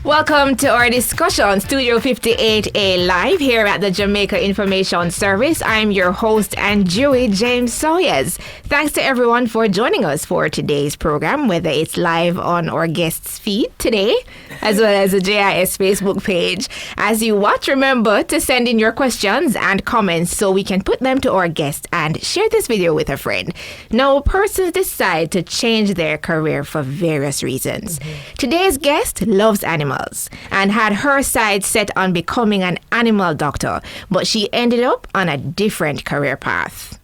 Welcome to our discussion, Studio 58A live here at the Jamaica Information Service. I'm your host and Joey James Sawyers. Thanks to everyone for joining us for today's program, whether it's live on our guest's feed today, as well as the JIS Facebook page. As you watch, remember to send in your questions and comments so we can put them to our guest and share this video with a friend. Now, persons decide to change their career for various reasons. Today's guest loves animals and had her sights set on becoming an animal doctor, but she ended up on a different career path.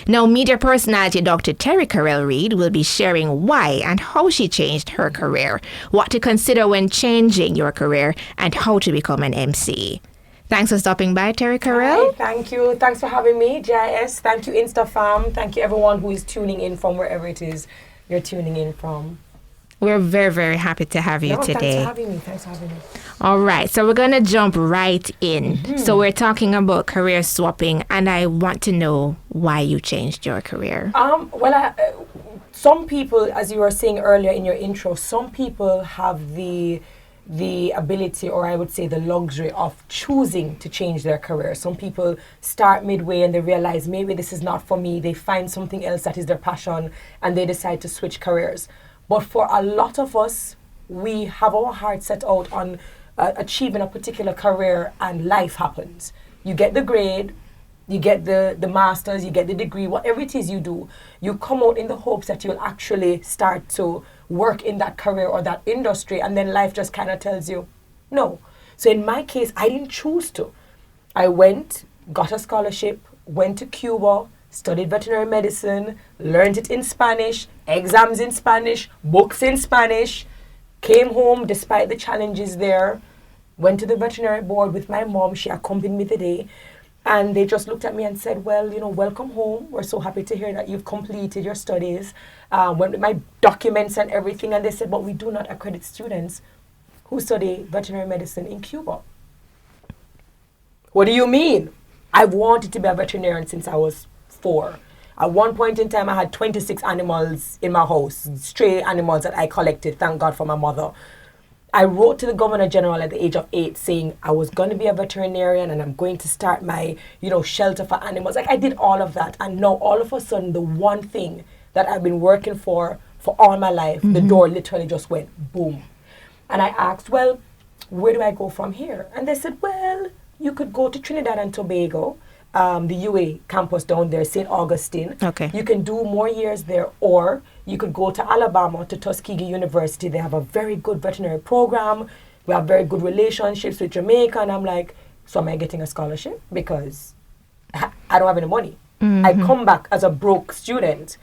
Now, media personality Dr. Terri Karelle Reid will be sharing why and how she changed her career, what to consider when changing your career, and how to become an MC. Thanks for stopping by, Terri Karelle. Hi, thank you. Thanks for having me, JIS. Thank you, InstaFam. Thank you, everyone who is tuning in from wherever it is you're tuning in from. We're very, very happy to have you today. Thanks for having me. All right, so we're going to jump right in. So we're talking about career swapping, and I want to know why you changed your career. Some people, as you were saying earlier in your intro, some people have the ability, or I would say the luxury of choosing to change their career. Some people start midway and they realize maybe this is not for me. They find something else that is their passion and they decide to switch careers. But for a lot of us, we have our heart set out on achieving a particular career, and life happens. You get the grade, you get the master's, you get the degree, whatever it is you do, you come out in the hopes that you'll actually start to work in that career or that industry, and then life just kind of tells you, no. So in my case, I didn't choose to. I went, got a scholarship, went to Cuba, studied veterinary medicine, learned it in Spanish, exams in Spanish, books in Spanish, came home despite the challenges there, went to the veterinary board with my mom. She accompanied me today. And they just looked at me and said, well, welcome home. We're so happy to hear that you've completed your studies. Went with my documents and everything. And they said, but we do not accredit students who study veterinary medicine in Cuba. What do you mean? I've wanted to be a veterinarian since I was 4. At one point in time, I had 26 animals in my house, stray animals that I collected, thank God for my mother. I wrote to the Governor General at the age of 8 saying I was going to be a veterinarian and I'm going to start my, shelter for animals. Like, I did all of that. And now all of a sudden, the one thing that I've been working for all my life, the door literally just went boom. And I asked, well, where do I go from here? And they said, well, you could go to Trinidad and Tobago, the UA campus down there, St. Augustine. Okay. You can do more years there, or you could go to Alabama, to Tuskegee University. They have a very good veterinary program. We have very good relationships with Jamaica. And I'm like, so am I getting a scholarship? Because I don't have any money. I come back as a broke student.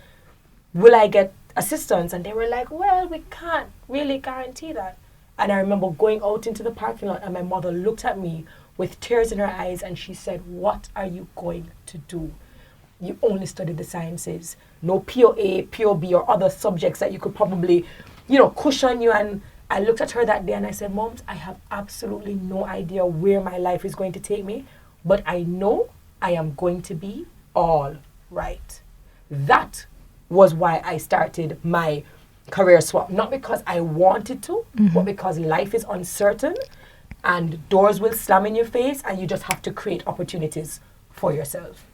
Will I get assistance? And they were like, well, we can't really guarantee that. And I remember going out into the parking lot and my mother looked at me with tears in her eyes and she said, what are you going to do? You only studied the sciences. No POA, POB or other subjects that you could probably, cushion you. And I looked at her that day and I said, Mom, I have absolutely no idea where my life is going to take me, but I know I am going to be all right. That was why I started my career swap. Not because I wanted to, but because life is uncertain and doors will slam in your face and you just have to create opportunities for yourself.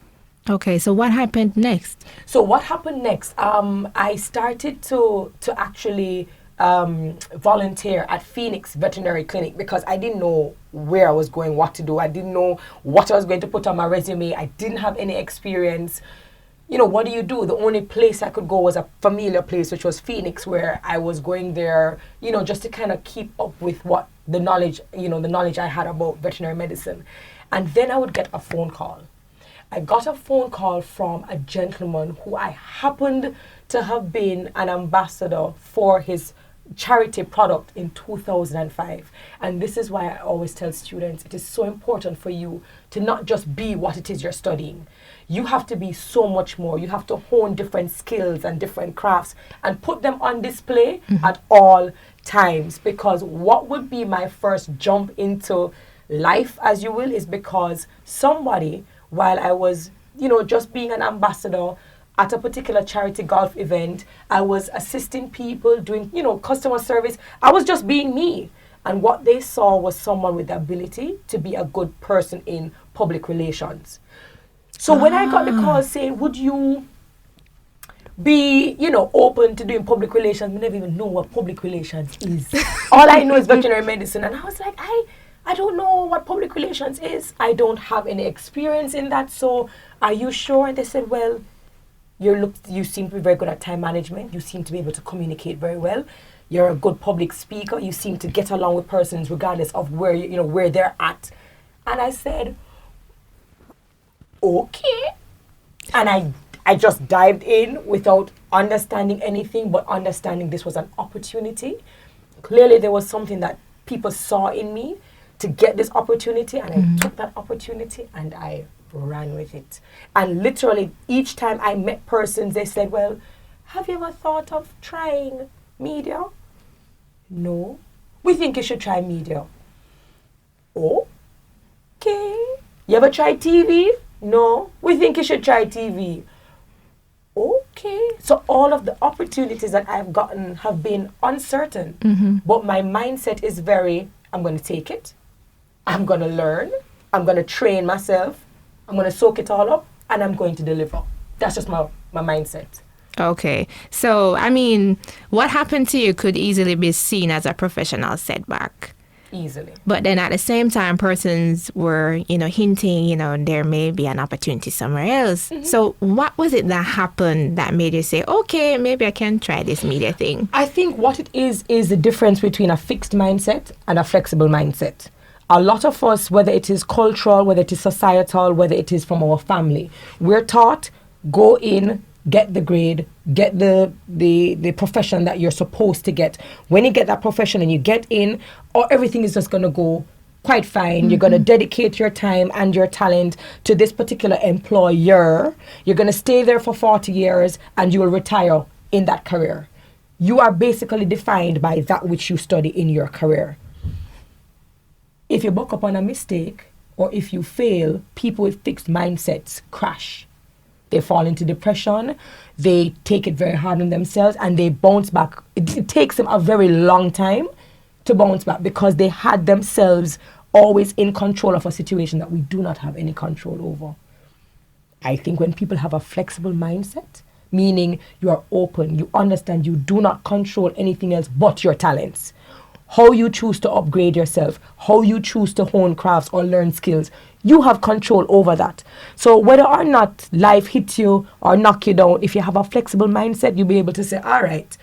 Okay, so what happened next? So what happened next? I started to actually volunteer at Phoenix Veterinary Clinic because I didn't know where I was going, what to do. I didn't know what I was going to put on my resume. I didn't have any experience. What do? The only place I could go was a familiar place, which was Phoenix, where I was going there, just to kind of keep up with what the knowledge I had about veterinary medicine. And then I would get a phone call. I got a phone call from a gentleman who I happened to have been an ambassador for his charity product in 2005. And this is why I always tell students it is so important for you to not just be what it is you're studying. You have to be so much more. You have to hone different skills and different crafts and put them on display at all times. Because what would be my first jump into life, as you will, is because somebody, while I was, just being an ambassador at a particular charity golf event, I was assisting people, doing, customer service. I was just being me. And what they saw was someone with the ability to be a good person in public relations. So when I got the call saying, would you be, open to doing public relations, I never even know what public relations is. All I know is veterinary medicine. And I was like, I don't know what public relations is. I don't have any experience in that. So are you sure? And they said, well, you seem to be very good at time management. You seem to be able to communicate very well. You're a good public speaker. You seem to get along with persons regardless of where where they're at. And I said, okay. And I just dived in without understanding anything, but understanding this was an opportunity. Clearly, there was something that people saw in me to get this opportunity, and I took that opportunity and I ran with it. And literally, each time I met persons, they said, well, have you ever thought of trying media? No. We think you should try media. Okay. You ever tried TV? No. We think you should try TV. Okay. So all of the opportunities that I've gotten have been uncertain. But my mindset is I'm going to take it. I'm going to learn. I'm going to train myself. I'm going to soak it all up. And I'm going to deliver. That's just my mindset. Okay. So, I mean, what happened to you could easily be seen as a professional setback. Easily. But then at the same time, persons were, hinting, there may be an opportunity somewhere else. So what was it that happened that made you say, okay, maybe I can try this media thing? I think what it is the difference between a fixed mindset and a flexible mindset. A lot of us, whether it is cultural, whether it is societal, whether it is from our family, we're taught, go in, get the grade, get the profession that you're supposed to get. When you get that profession and you get in, everything is just going to go quite fine. You're going to dedicate your time and your talent to this particular employer. You're going to stay there for 40 years and you will retire in that career. You are basically defined by that which you study in your career. If you buck up on a mistake or if you fail, people with fixed mindsets crash. They fall into depression, they take it very hard on themselves, and they bounce back. It takes them a very long time to bounce back because they had themselves always in control of a situation that we do not have any control over. I think when people have a flexible mindset, meaning you are open, you understand you do not control anything else but your talents, how you choose to upgrade yourself, how you choose to hone crafts or learn skills, you have control over that. So whether or not life hits you or knock you down, if you have a flexible mindset, you'll be able to say, all right,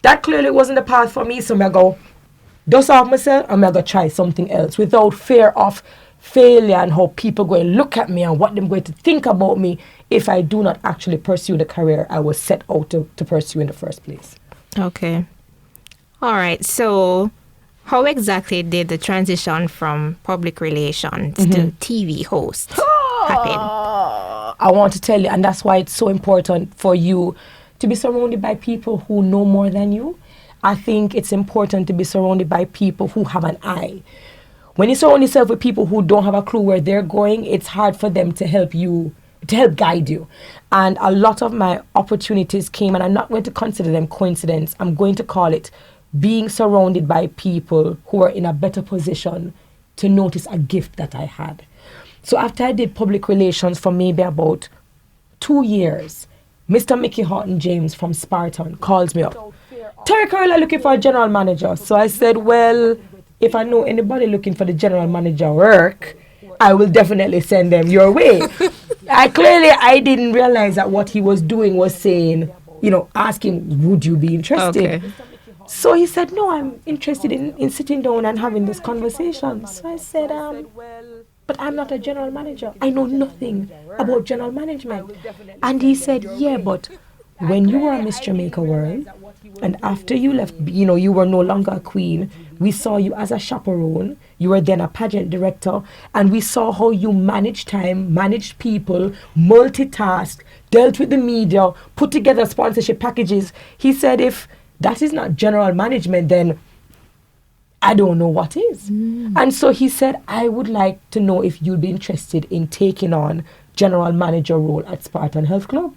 that clearly wasn't the path for me, so I'm going to go dust off myself, I'm going to try something else without fear of failure and how people going to look at me and what they're going to think about me if I do not actually pursue the career I was set out to pursue in the first place. Okay. All right. So how exactly did the transition from public relations to TV host happen? I want to tell you, and that's why it's so important for you to be surrounded by people who know more than you. I think it's important to be surrounded by people who have an eye. When you surround yourself with people who don't have a clue where they're going, it's hard for them to help you, to help guide you. And a lot of my opportunities came, and I'm not going to consider them coincidence. I'm going to call it being surrounded by people who are in a better position to notice a gift that I had. So after I did public relations for maybe about 2 years, Mr. Mickey Horton James from Spartan calls me up. Terri Karelle looking for a general manager. So I said, well, if I know anybody looking for the general manager work, I will definitely send them your way. I didn't realize that what he was doing was saying, asking, would you be interested? Okay. So he said, no, I'm interested in sitting down and having this conversation. So I said, but I'm not a general manager. I know nothing about general management. And he said, yeah, but when you were Miss Jamaica World, and after you left, you were no longer a queen, we saw you as a chaperone. You were then a pageant director, and we saw how you managed time, managed people, multitasked, dealt with the media, put together sponsorship packages. He said, if that is not general management, then I don't know what is. And so he said, I would like to know if you'd be interested in taking on general manager role at Spartan Health Club.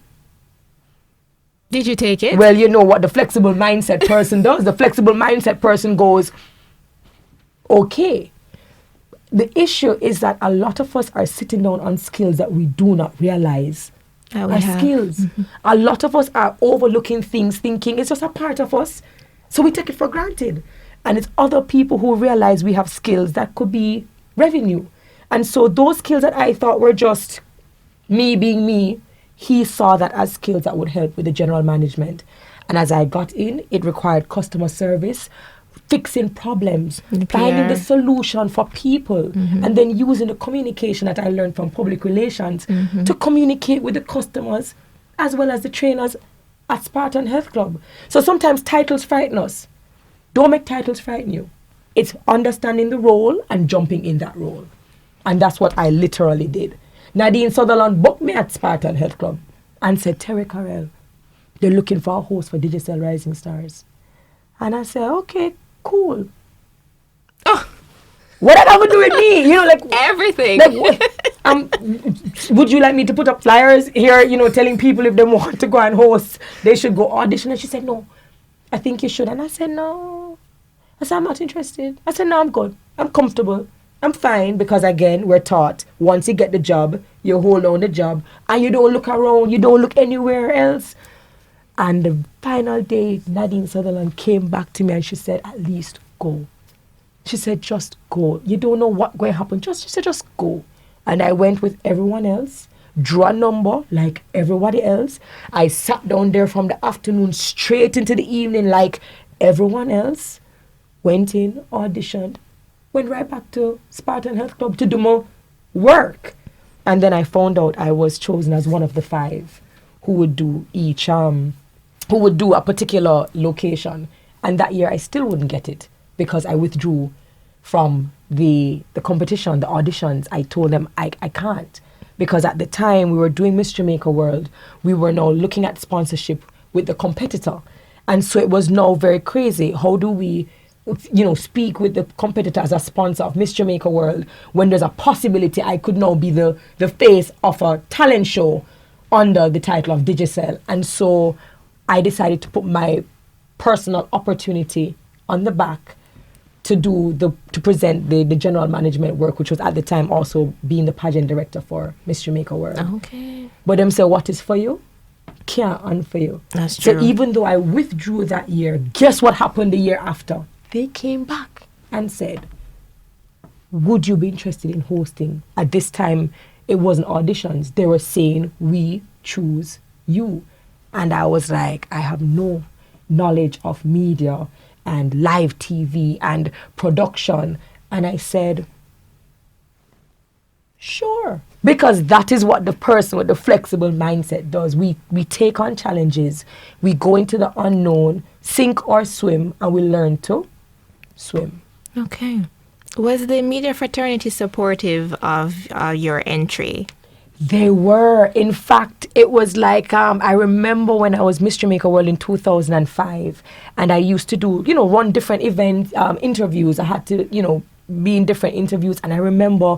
Did you take it? Well, you know what the flexible mindset person does. The flexible mindset person goes, Okay. The issue is that a lot of us are sitting down on skills that we do not realize are skills. A lot of us are overlooking things, thinking it's just a part of us. So we take it for granted. And it's other people who realize we have skills that could be revenue. And so those skills that I thought were just me being me, he saw that as skills that would help with the general management. And as I got in, it required customer service, fixing problems, finding the solution for people, and then using the communication that I learned from public relations to communicate with the customers as well as the trainers at Spartan Health Club. So sometimes titles frighten us. Don't make titles frighten you. It's understanding the role and jumping in that role. And that's what I literally did. Nadine Sutherland booked me at Spartan Health Club and said, Terri Karelle, they're looking for a host for Digital Rising Stars. And I said, okay, cool. Oh, what did that have to do with me? You know, like everything. Like, would you like me to put up flyers here, you know, telling people if they want to go and host, they should go audition? And she said, no, I think you should. And I said, no. I said, I'm not interested. I said, no, I'm good. I'm comfortable. I'm fine, because again, we're taught once you get the job, you hold on the job and you don't look around, you don't look anywhere else. And the final day, Nadine Sutherland came back to me and she said, at least go. She said, just go. You don't know what's going to happen. She said, just go. And I went with everyone else, drew a number like everybody else. I sat down there from the afternoon straight into the evening like everyone else. Went in, auditioned, went right back to Spartan Health Club to do more work. And then I found out I was chosen as one of the 5 who would do each, who would do a particular location. And that year I still wouldn't get it because I withdrew from the competition, the auditions. I told them I can't, because at the time we were doing Miss Jamaica World, we were now looking at sponsorship with the competitor. And so it was now very crazy. How do we, you know, speak with the competitor as a sponsor of Miss Jamaica World when there's a possibility I could now be the face of a talent show under the title of Digicel? And so I decided to put my personal opportunity on the back to present the general management work, which was at the time also being the pageant director for Miss Jamaica World. Okay. But them say, what is for you can't unfor you. That's true. So even though I withdrew that year, guess what happened the year after? They came back and said, would you be interested in hosting? At this time, it wasn't auditions. They were saying, we choose you. And I was like, I have no knowledge of media and live TV and production. And I said, sure. Because that is what the person with the flexible mindset does. We take on challenges. We go into the unknown, sink or swim, and we learn to swim. Okay. Was the media fraternity supportive of your entry? They were. In fact, it was like, I remember when I was Miss Jamaica World in 2005, and I used to do, run different event interviews. I had to, be in different interviews, and I remember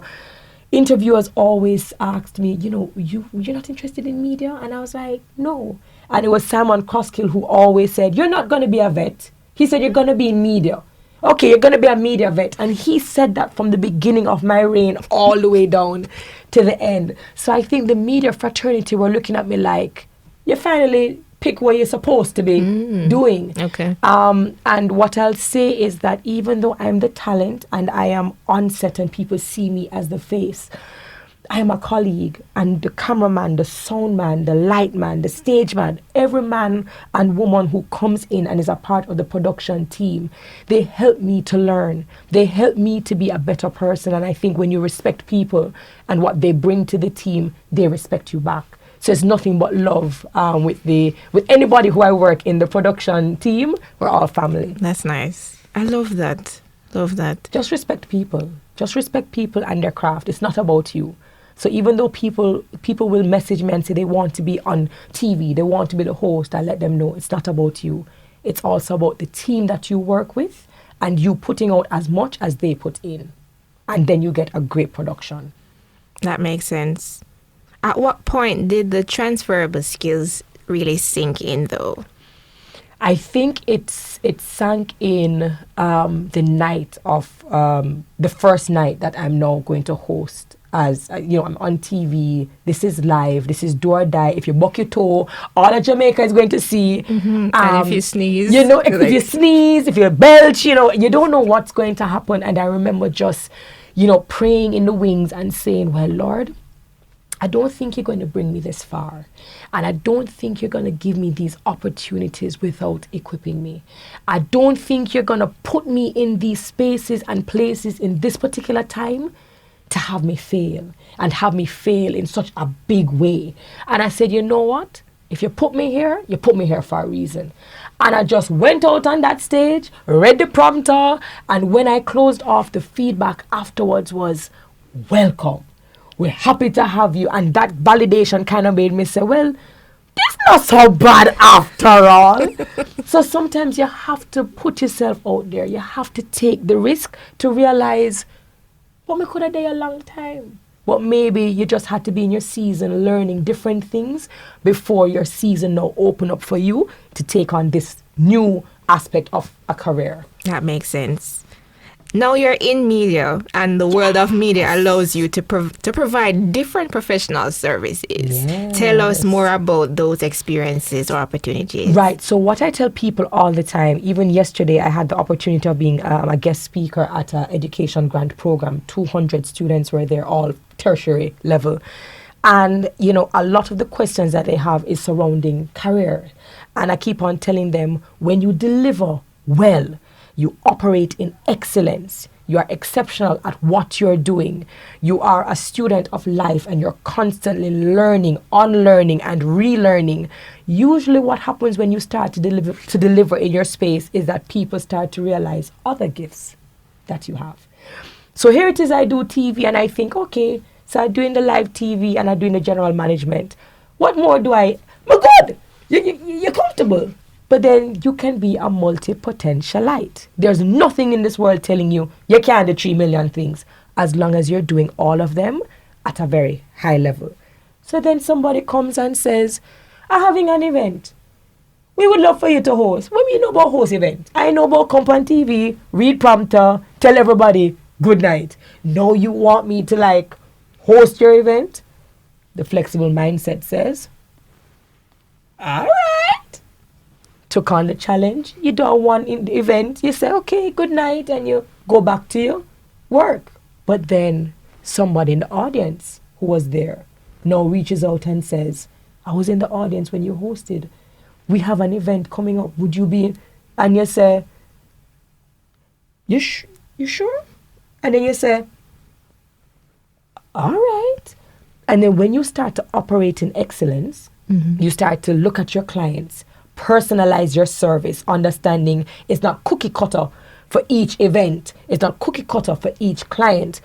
interviewers always asked me, you're not interested in media? And I was like, no. And it was Simon Croskill who always said, you're not going to be a vet. He said, you're going to be in media. Okay, you're going to be a media vet. And he said that from the beginning of my reign all the way down to the end. So I think the media fraternity were looking at me like, you finally pick what you're supposed to be doing. Okay. And what I'll say is that even though I'm the talent and I am on set and people see me as the face, I am a colleague, and the cameraman, the sound man, the light man, the stage man, every man and woman who comes in and is a part of the production team, they help me to learn. They help me to be a better person. And I think when you respect people and what they bring to the team, they respect you back. So it's nothing but love with anybody who I work in the production team. We're all family. That's nice. I love that. Love that. Just respect people. Just respect people and their craft. It's not about you. So even though people will message me and say they want to be on TV, they want to be the host, I let them know it's not about you. It's also about the team that you work with and you putting out as much as they put in. And then you get a great production. That makes sense. At what point did the transferable skills really sink in, though? I think it sank in the night of the first night that I'm now going to host. As I'm on TV. This is live. This is do or die. If you buck your toe, all of Jamaica is going to see. And if you sneeze, if you sneeze, if you belch, you don't know what's going to happen. And I remember just, praying in the wings and saying, "Well, Lord, I don't think you're going to bring me this far. And I don't think you're going to give me these opportunities without equipping me. I don't think you're going to put me in these spaces and places in this particular time to have me fail and have me fail in such a big way." And I said, you know what? If you put me here, you put me here for a reason. And I just went out on that stage, read the prompter, and when I closed off, the feedback afterwards was, "Welcome. We're happy to have you." And that validation kind of made me say, well, it's not so bad after all. So sometimes you have to put yourself out there. You have to take the risk to realize, well, I could have done a long time. But maybe you just had to be in your season learning different things before your season now open up for you to take on this new aspect of a career. That makes sense. Now you're in media, and the world of media allows you to provide different professional services. Yes. Tell us more about those experiences or opportunities. Right. So what I tell people all the time, even yesterday, I had the opportunity of being a guest speaker at an education grant program. 200 students were there, all tertiary level. And, a lot of the questions that they have is surrounding career. And I keep on telling them, when you deliver well, you operate in excellence. You are exceptional at what you're doing. You are a student of life and you're constantly learning, unlearning, and relearning. Usually what happens when you start to deliver in your space is that people start to realize other gifts that you have. So here it is, I do TV and I think, okay, so I'm doing the live TV and I'm doing the general management. What more do I? My God, you're comfortable. But then you can be a multi-potentialite. There's nothing in this world telling you you can't do 3 million things as long as you're doing all of them at a very high level. So then somebody comes and says, I'm having an event. We would love for you to host. What do you know about host event? I know about come on TV, read prompter, tell everybody good night. No, you want me to host your event? The flexible mindset says, all right. Took on the challenge. You don't want in the event. You say, okay, good night, and you go back to your work. But then somebody in the audience who was there now reaches out and says, I was in the audience when you hosted. We have an event coming up. Would you be? And you say, you sure? And then you say, all right. And then when you start to operate in excellence, you start to look at your clients, personalize your service, understanding it's not cookie cutter for each event. It's not cookie cutter for each client.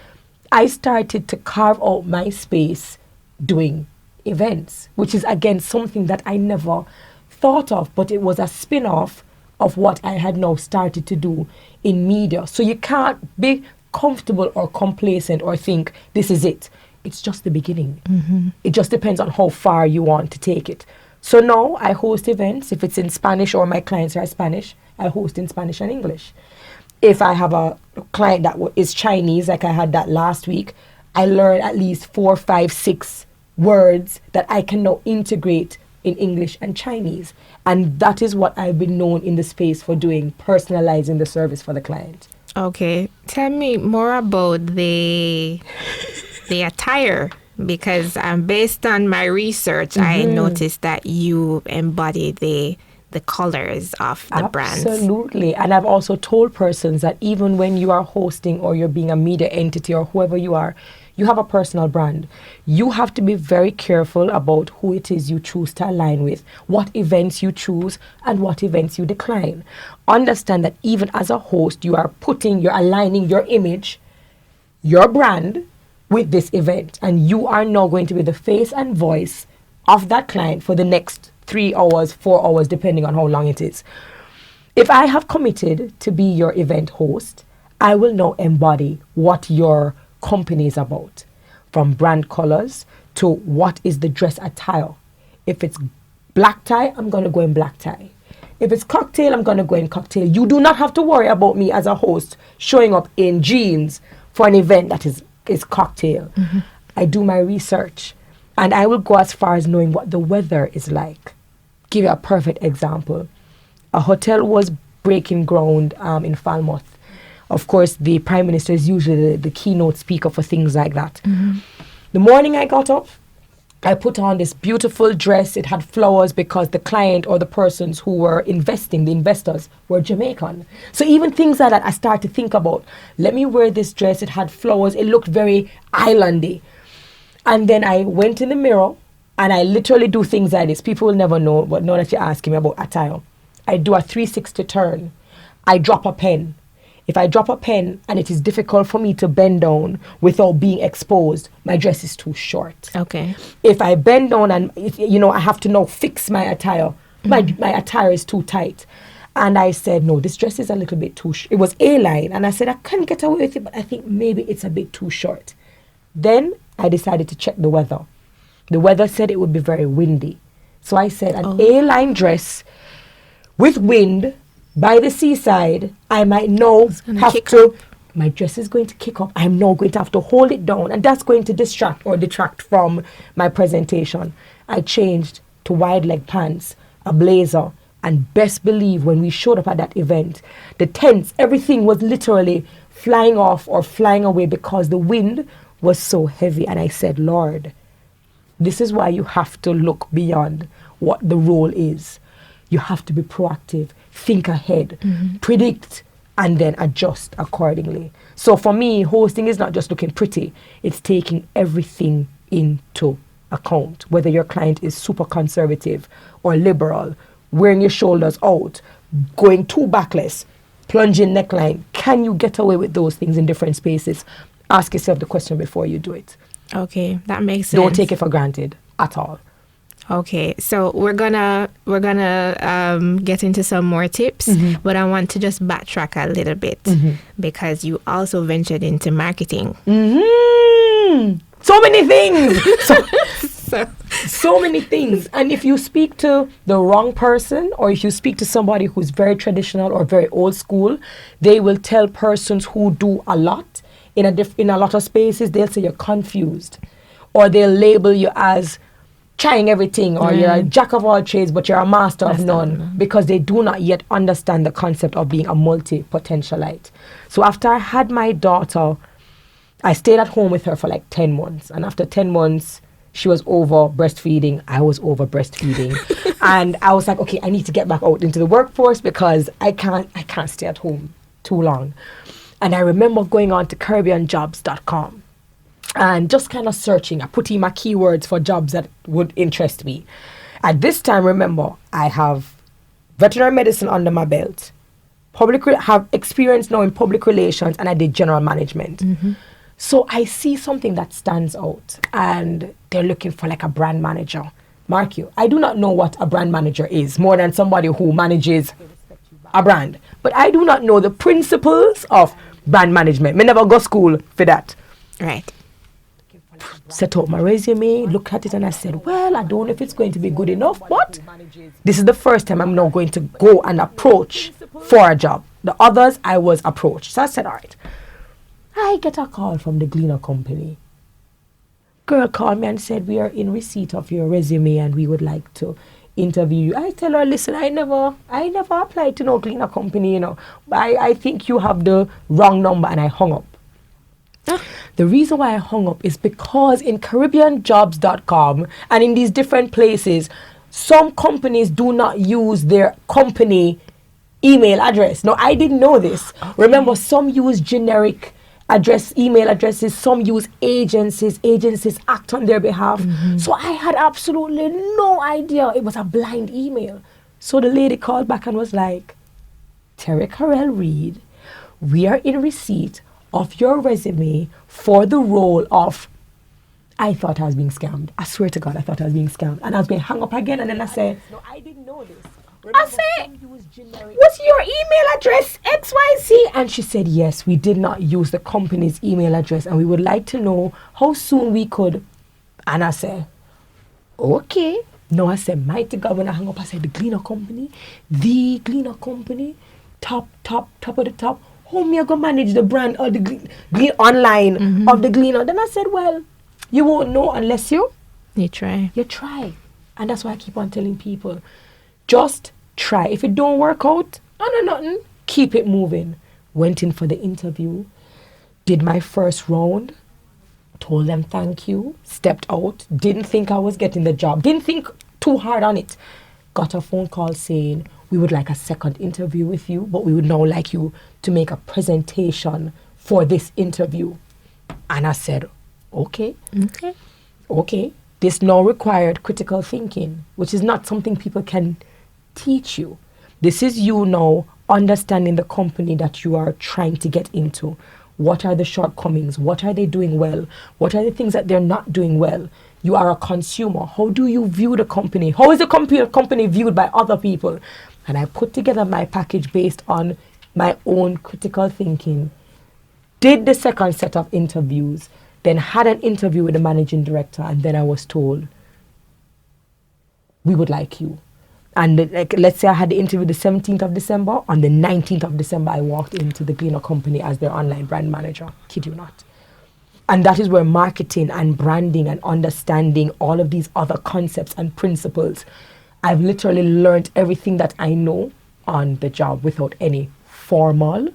I started to carve out my space doing events, which is again something that I never thought of, but it was a spin-off of what I had now started to do in media. So you can't be comfortable or complacent or think this is it. It's just the beginning. It just depends on how far you want to take it. So now I host events. If it's in Spanish or my clients are Spanish, I host in Spanish and English. If I have a client that is Chinese, like I had that last week, I learn at least 4, 5, 6 words that I can now integrate in English and Chinese. And that is what I've been known in the space for doing, personalizing the service for the client. Okay. Tell me more about the attire. Because based on my research, I noticed that you embody the colors of the brands. Absolutely. And I've also told persons that even when you are hosting or you're being a media entity or whoever you are, you have a personal brand. You have to be very careful about who it is you choose to align with, what events you choose, and what events you decline. Understand that even as a host, you're aligning your image, your brand, with this event, and you are now going to be the face and voice of that client for the next 3 hours, 4 hours, depending on how long it is. If I have committed to be your event host, I will now embody what your company is about, from brand colors to what is the dress attire. If it's black tie, I'm going to go in black tie. If it's cocktail, I'm going to go in cocktail. You do not have to worry about me as a host showing up in jeans for an event that is cocktail. I do my research. And I will go as far as knowing what the weather is like. Give you a perfect example. A hotel was breaking ground in Falmouth. Of course, the Prime Minister is usually the keynote speaker for things like that. The morning I got up, I put on this beautiful dress. It had flowers because the client or the persons who were investing, the investors, were Jamaican. So even things like that, I started to think about, let me wear this dress. It had flowers. It looked very islandy. And then I went in the mirror, and I literally do things like this. People will never know, but now that you're asking me about attire, I do a 360 turn. I drop a pen. If I drop a pen and it is difficult for me to bend down without being exposed, my dress is too short. Okay. If I bend down and, I have to now fix my attire, my attire is too tight. And I said, no, this dress is a little bit too short. It was A-line. And I said, I can't get away with it, but I think maybe it's a bit too short. Then I decided to check the weather. The weather said it would be very windy. So I said, an A-line dress with wind by the seaside, I might now have to, my dress is going to kick up. I'm now going to have to hold it down. And that's going to detract from my presentation. I changed to wide leg pants, a blazer, and best believe when we showed up at that event, the tents, everything was literally flying off or flying away because the wind was so heavy. And I said, Lord, this is why you have to look beyond what the role is. You have to be proactive, think ahead, predict, and then adjust accordingly. So for me, hosting is not just looking pretty. It's taking everything into account, whether your client is super conservative or liberal, wearing your shoulders out, going too backless, plunging neckline. Can you get away with those things in different spaces? Ask yourself the question before you do it. Okay, that makes sense. Don't take it for granted at all. Okay, so we're gonna get into some more tips, but I want to just backtrack a little bit because you also ventured into marketing. So many things. So many things. And if you speak to the wrong person, or if you speak to somebody who's very traditional or very old school, they will tell persons who do a lot in a lot of spaces. They'll say you're confused, or they'll label you as trying everything, or you're a jack of all trades but you're a master of none, because they do not yet understand the concept of being a multi-potentialite. So after I had my daughter, I stayed at home with her for like 10 months, and after 10 months she was over breastfeeding, I was over breastfeeding. And I was like, okay, I need to get back out into the workforce because I can't stay at home too long. And I remember going on to CaribbeanJobs.com and just kind of searching. I put in my keywords for jobs that would interest me. At this time, remember, I have veterinary medicine under my belt, have experience now in public relations, and I did general management. So I see something that stands out, and they're looking for like a brand manager. Mark you, I do not know what a brand manager is more than somebody who manages a brand. But I do not know the principles of brand management. Me never go school for that. Right. Set up my resume, looked at it, and I said, well, I don't know if it's going to be good enough, but this is the first time I'm now going to go and approach for a job. The others, I was approached. So I said, all right. I get a call from the Gleaner company. Girl called me and said, we are in receipt of your resume and we would like to interview you. I tell her, listen, I never applied to no Gleaner company, I think you have the wrong number, and I hung up. The reason why I hung up is because in CaribbeanJobs.com and in these different places, some companies do not use their company email address. Now, I didn't know this. Okay. Remember, some use generic email addresses, some use agencies act on their behalf. So I had absolutely no idea. It was a blind email. So the lady called back and was like, Terri Karelle Reid, we are in receipt of your resume for the role of... I thought I was being scammed. I swear to God, I thought I was being scammed. And I was being hung up again, and then I said, no, I didn't know this. I said, what's your email address, XYZ? And she said, yes, we did not use the company's email address, and we would like to know how soon we could. And I said, okay. No, I said, mighty God, when I hung up, I said, the cleaner company, top of the top. How me I go manage the brand or the glean online of the Gleaner? Then I said, well, you won't know unless you try. You try. And that's why I keep on telling people, just try. If it don't work out, nothing, keep it moving. Went in for the interview, did my first round, told them thank you, stepped out, didn't think I was getting the job, didn't think too hard on it. Got a phone call saying, we would like a second interview with you, but we would now like you to make a presentation for this interview. And I said, okay. This now required critical thinking, which is not something people can teach you. This is you now understanding the company that you are trying to get into. What are the shortcomings? What are they doing well? What are the things that they're not doing well? You are a consumer. How do you view the company? How is the company viewed by other people? And I put together my package based on my own critical thinking. Did the second set of interviews, then had an interview with the managing director, and then I was told, we would like you. And let's say I had the interview the 17th of December. On the 19th of December, I walked into the Gleaner company as their online brand manager. Kid you not. And that is where marketing and branding and understanding all of these other concepts and principles, I've literally learned everything that I know on the job without any formal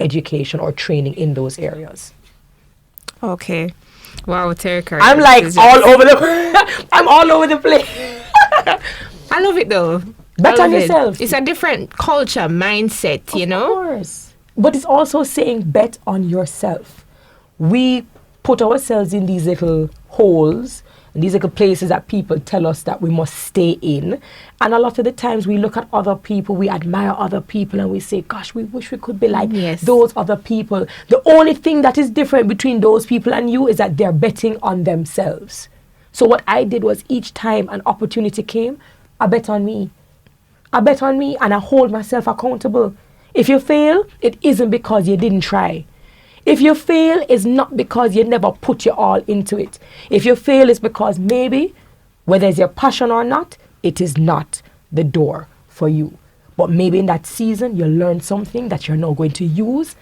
education or training in those areas. Okay. Wow, Terri Karelle. I'm like I'm all over the place. I love it though. Bet on yourself. It's a different culture, mindset, you know? Of course. But it's also saying bet on yourself. We put ourselves in these little holes, and these little places that people tell us that we must stay in. And a lot of the times we look at other people, we admire other people, and we say, gosh, we wish we could be like those other people. The only thing that is different between those people and you is that they're betting on themselves. So what I did was each time an opportunity came, I bet on me. And I hold myself accountable. If you fail, it isn't because you didn't try. If you fail, it's not because you never put your all into it. If you fail, it's because maybe, whether it's your passion or not, it is not the door for you. But maybe in that season, you learn something that you're now going to use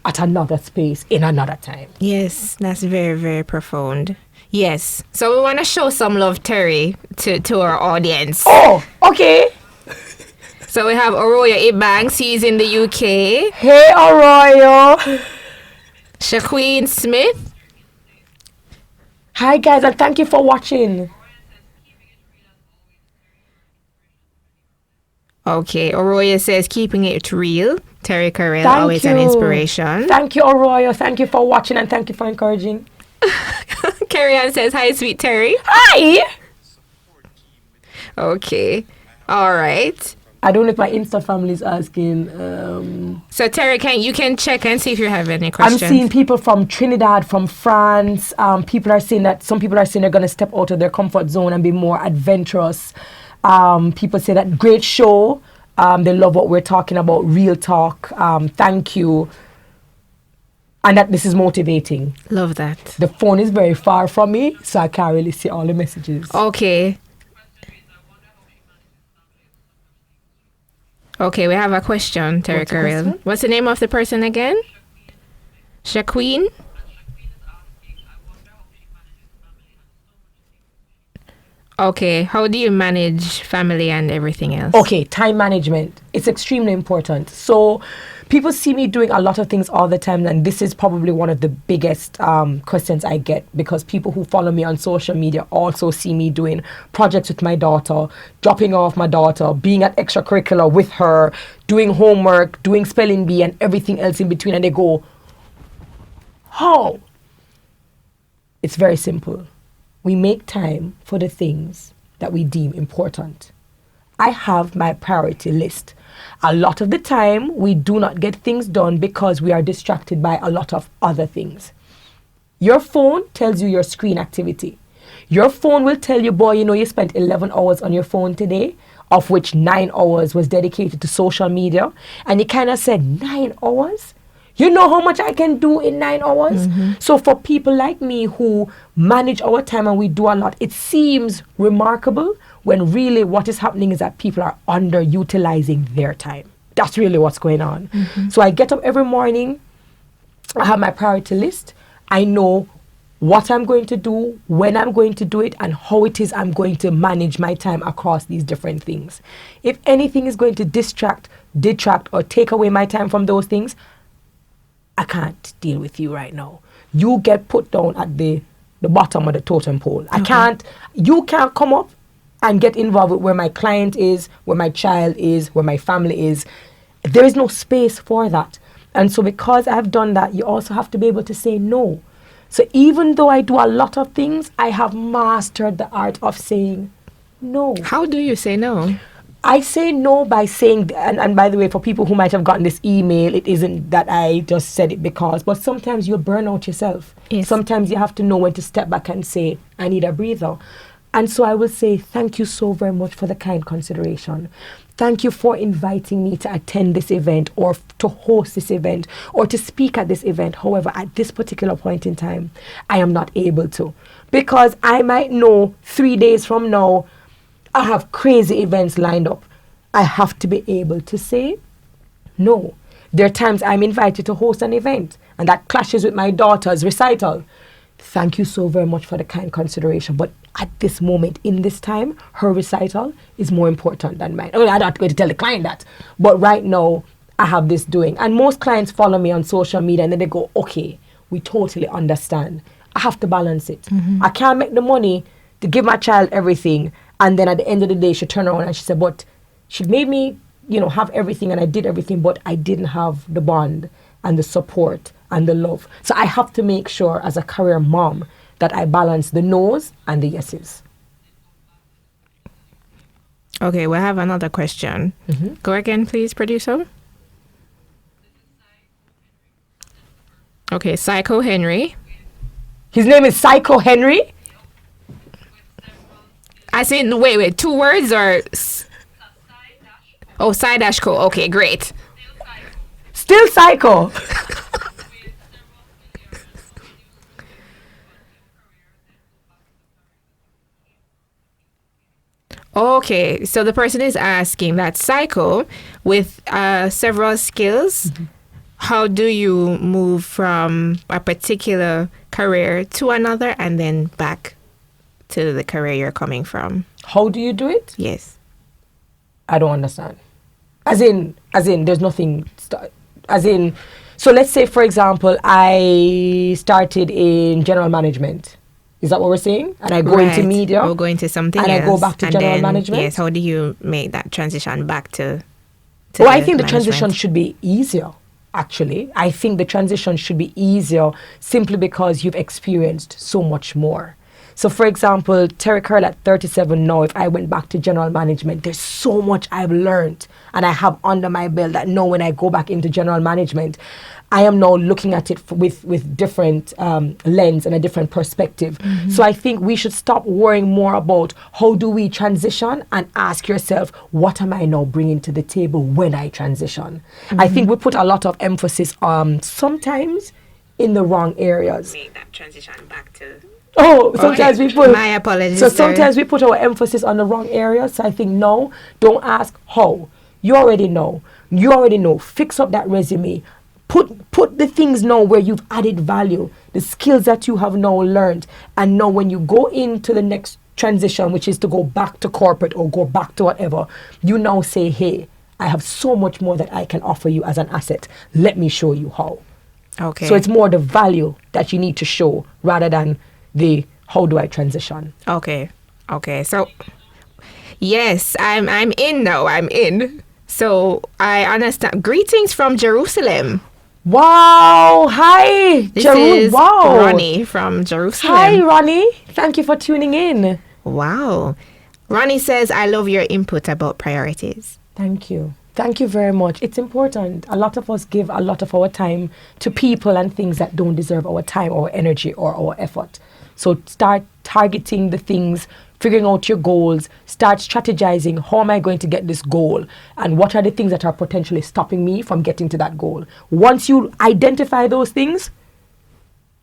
at another space in another time. Yes, that's very, very profound. Yes. So we want to show some love, Terri, to our audience. Oh, okay. So we have Oroya Ibanks. He's in the UK. Hey, Oroya. Shaqueen Smith. Hi, guys, and thank you for watching. Okay. Oroya says, keeping it real. Terri Karelle, Thank always you. an inspiration. Thank you, Oroya. Thank you for watching, and thank you for encouraging. Carrie Ann says, hi, sweet Terri. Hi. Okay. All right. I don't know if my Insta family is asking. So Terri, you can check and see if you have any questions. I'm seeing people from Trinidad, from France. People are saying that some people are saying they're going to step out of their comfort zone and be more adventurous. People say that great show. They love what we're talking about. Real talk. Thank you. And that this is motivating. Love that. The phone is very far from me, so I can't really see all the messages. Okay. Okay, we have a question, Terri Karelle. What's the name of the person again? Shaqueen? Okay, how do you manage family and everything else? Okay, time management. It's extremely important. So people see me doing a lot of things all the time, and this is probably one of the biggest questions I get, because people who follow me on social media also see me doing projects with my daughter, dropping off my daughter, being at extracurricular with her, doing homework, doing spelling bee, and everything else in between, and they go, how? It's very simple. We make time for the things that we deem important. I have my priority list. A lot of the time, we do not get things done because we are distracted by a lot of other things. Your phone tells you your screen activity. Your phone will tell you, boy, you spent 11 hours on your phone today, of which 9 hours was dedicated to social media. And you kind of said, 9 hours? You know how much I can do in 9 hours? So for people like me who manage our time and we do a lot, it seems remarkable when really what is happening is that people are underutilizing their time. That's really what's going on. So I get up every morning, I have my priority list. I know what I'm going to do, when I'm going to do it, and how it is I'm going to manage my time across these different things. If anything is going to detract, or take away my time from those things, I can't deal with you right now. You get put down at the bottom of the totem pole. You can't come up and get involved with where my client is, where my child is, where my family is. There is no space for that. And so because I've done that, you also have to be able to say no. So even though I do a lot of things, I have mastered the art of saying no. How do you say no? I say no by saying, and by the way, for people who might have gotten this email, it isn't that I just said it because, but sometimes you'll burn out yourself. Yes. Sometimes you have to know when to step back and say, I need a breather. And so I will say, thank you so very much for the kind consideration. Thank you for inviting me to attend this event or to host this event or to speak at this event. However, at this particular point in time, I am not able to. Because I might know 3 days from now, I have crazy events lined up. I have to be able to say no. There are times I'm invited to host an event and that clashes with my daughter's recital. Thank you so very much for the kind consideration. But at this moment, in this time, her recital is more important than mine. I mean, I'm not going to tell the client that. But right now, I have this doing. And most clients follow me on social media and then they go, okay, we totally understand. I have to balance it. I can't make the money to give my child everything. And then at the end of the day, she turned around and she said, but she made me, have everything and I did everything, but I didn't have the bond and the support and the love. So I have to make sure as a career mom that I balance the no's and the yeses. Okay, we have another question. Go again, please, producer. Okay, Psycho Henry. His name is Psycho Henry? I said, wait, 2 words or? Oh, side dash co. Okay, great. Still Psycho. Okay, so the person is asking that Psycho with several skills, how do you move from a particular career to another and then back to the career you're coming from? How do you do it? Yes. I don't understand. As in, there's nothing, so let's say, for example, I started in general management. Is that what we're saying? And I go into media. Or go into something and else. I go back to general management. Yes, how do you make that transition back to well, I think the transition should be easier, actually. I think the transition should be easier simply because you've experienced so much more. So, for example, Terri Karelle at 37 now, if I went back to general management, there's so much I've learned and I have under my belt that now when I go back into general management, I am now looking at it with different lens and a different perspective. So I think we should stop worrying more about how do we transition and ask yourself, what am I now bringing to the table when I transition? I think we put a lot of emphasis sometimes in the wrong areas. Make that transition back to... Oh, sometimes we put... My apologies. So sometimes we put our emphasis on the wrong areas. So I think, no, don't ask how. You already know. You already know. Fix up that resume. Put the things now where you've added value, the skills that you have now learned. And now when you go into the next transition, which is to go back to corporate or go back to whatever, you now say, hey, I have so much more that I can offer you as an asset. Let me show you how. Okay. So it's more the value that you need to show rather than the how do I transition. Okay. So, yes, I'm in now. I'm in. So I understand. Greetings from Jerusalem. Wow. Hi. This is Ronnie from Jerusalem. Hi, Ronnie. Thank you for tuning in. Wow. Ronnie says, I love your input about priorities. Thank you. Thank you very much. It's important. A lot of us give a lot of our time to people and things that don't deserve our time, our energy, or our effort. So start targeting the things figuring out your goals, start strategizing. How am I going to get this goal? And what are the things that are potentially stopping me from getting to that goal? Once you identify those things,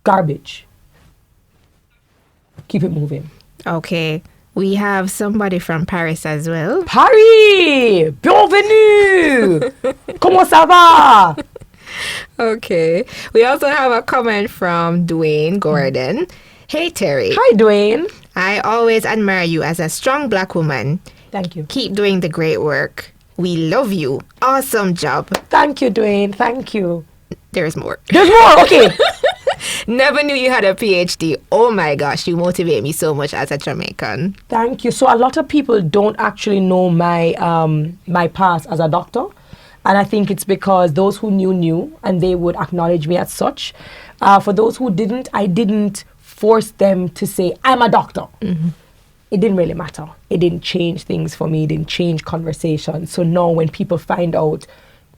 garbage. Keep it moving. Okay. We have somebody from Paris as well. Paris! Bienvenue! Comment ça va? Okay. We also have a comment from Dwayne Gordon. Hey, Terry. Hi, Dwayne. I always admire you as a strong black woman. Thank you. Keep doing the great work. We love you. Awesome job. Thank you, Dwayne. Thank you. There's more. There's more. Okay. Never knew you had a PhD. Oh my gosh, you motivate me so much as a Jamaican. Thank you. So a lot of people don't actually know my my past as a doctor. And I think it's because those who knew, and they would acknowledge me as such. For those who didn't, I didn't force them to say, I'm a doctor. Mm-hmm. It didn't really matter. It didn't change things for me. It didn't change conversations. So now when people find out,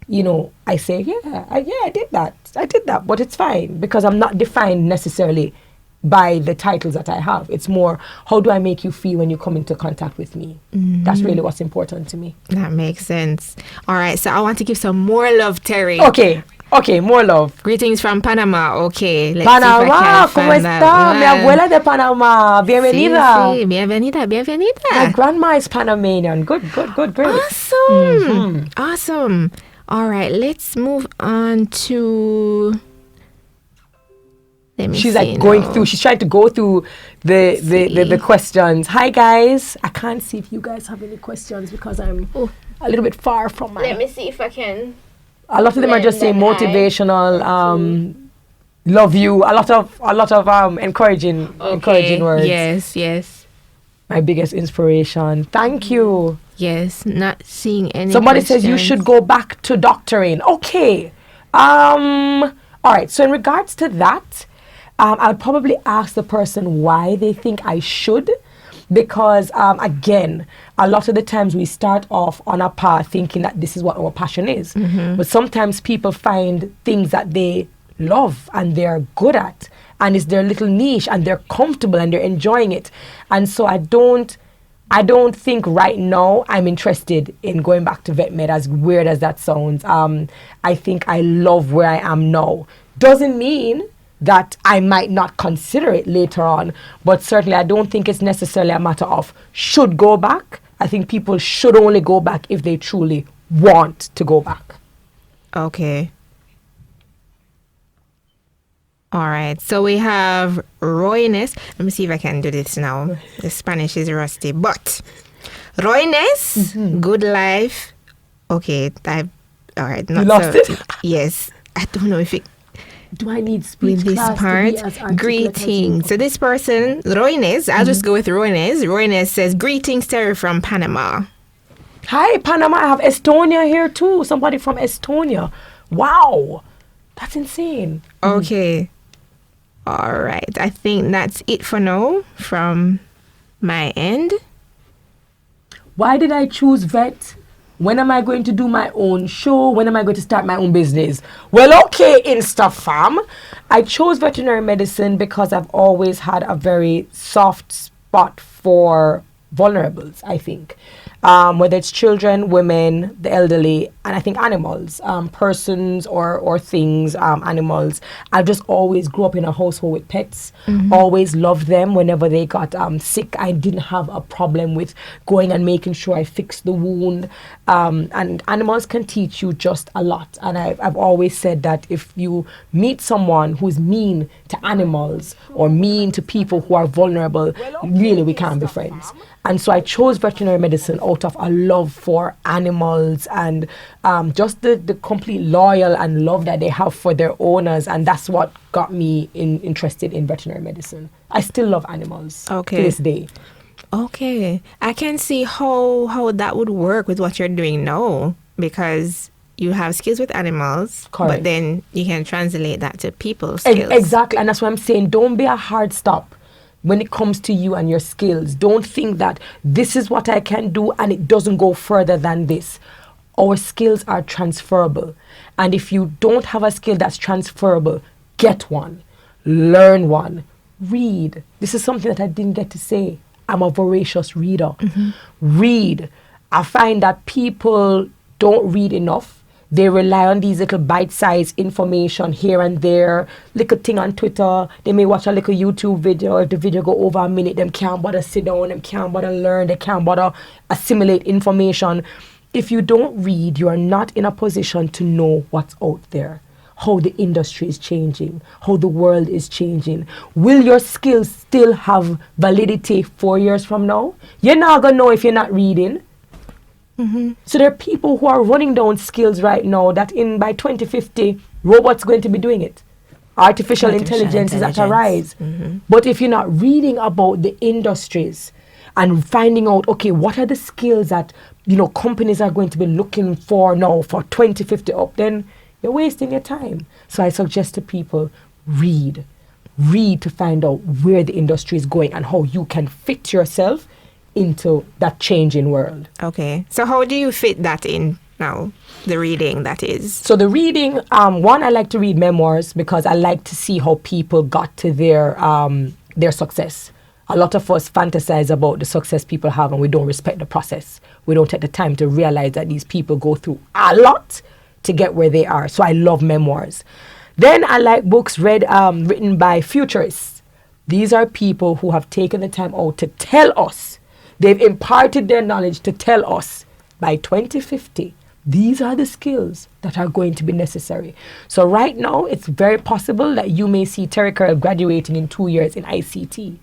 you know, I say, I did that. I did that. But it's fine because I'm not defined necessarily by the titles that I have. It's more, how do I make you feel when you come into contact with me? Mm-hmm. That's really what's important to me. That makes sense. All right, so I want to give some more love, Terry. Okay, more love. Greetings from Panama. Okay, let's Panama, ¿cómo está? Mi abuela de Panama. Bienvenida. Sí, bienvenida. My grandma is Panamanian. Good, great. Awesome. Mm-hmm. Awesome. All right, let's move on to... She's like going through. She's trying to go through the questions. Hi guys. I can't see if you guys have any questions because I'm a little bit far from my. Let me see if I can. A lot of them are just saying motivational. Love you. A lot of encouraging words. Yes. My biggest inspiration. Thank you. Yes. Not seeing any. Somebody says you should go back to doctoring. Okay. All right. So in regards to that. I'll probably ask the person why they think I should, because again, a lot of the times we start off on a path thinking that this is what our passion is, but sometimes people find things that they love and they're good at, and it's their little niche, and they're comfortable and they're enjoying it, and so I don't think right now I'm interested in going back to vet med, as weird as that sounds. I think I love where I am now. Doesn't mean that I might not consider it later on, but certainly I don't think it's necessarily a matter of should go back. I think people should only go back if they truly want to go back. Okay. All right. So we have Royness. Let me see if I can do this now. The Spanish is rusty, but Royness, good life. Okay. All right. You lost it? Yes. I don't know if it. Do I need speech with this class part? To be as articulate Greetings. So this person, Royness, I'll just go with Royness. Royness says, greetings, Terry from Panama. Hi, Panama. I have Estonia here too. Somebody from Estonia. Wow. That's insane. Okay. All right. I think that's it for now from my end. Why did I choose vet? When am I going to do my own show? When am I going to start my own business? Well, okay, Insta fam. I chose veterinary medicine because I've always had a very soft spot for vulnerables, I think. Whether it's children, women, the elderly, and I think animals, persons or things, animals. I just always grew up in a household with pets, always loved them. Whenever they got sick, I didn't have a problem with going and making sure I fixed the wound. And animals can teach you just a lot. And I've always said that if you meet someone who's mean to animals or mean to people who are vulnerable, really we can't be friends. And so I chose veterinary medicine out of a love for animals and just the complete loyal and love that they have for their owners. And that's what got me interested in veterinary medicine. I still love animals to this day. Okay. I can see how that would work with what you're doing now, because you have skills with animals, correct, but then you can translate that to people's skills. Exactly. And that's what I'm saying. Don't be a hard stop. When it comes to you and your skills, don't think that this is what I can do and it doesn't go further than this. Our skills are transferable. And if you don't have a skill that's transferable, get one, learn one, read. This is something that I didn't get to say. I'm a voracious reader. Read. I find that people don't read enough. They rely on these little bite-sized information here and there, little thing on Twitter. They may watch a little YouTube video. If the video go over a minute, them can't bother sit down, them can't bother learn, they can't bother assimilate information. If you don't read, you are not in a position to know what's out there, how the industry is changing, how the world is changing. Will your skills still have validity 4 years from now? You're not going to know if you're not reading. So there are people who are running down skills right now that by 2050, robots going to be doing it. Artificial intelligence is at a rise. But if you're not reading about the industries and finding out, okay, what are the skills that, companies are going to be looking for now for 2050 up, then you're wasting your time. So I suggest to people, read to find out where the industry is going and how you can fit yourself into that changing world. Okay. So how do you fit that in now? The reading, that is. So the reading, one, I like to read memoirs because I like to see how people got to their success. A lot of us fantasize about the success people have and we don't respect the process. We don't take the time to realize that these people go through a lot to get where they are. So I love memoirs. Then I like books written by futurists. These are people who have taken the time out to tell us. They've imparted their knowledge to tell us by 2050, these are the skills that are going to be necessary. So right now, it's very possible that you may see Terri Karelle graduating in 2 years in ICT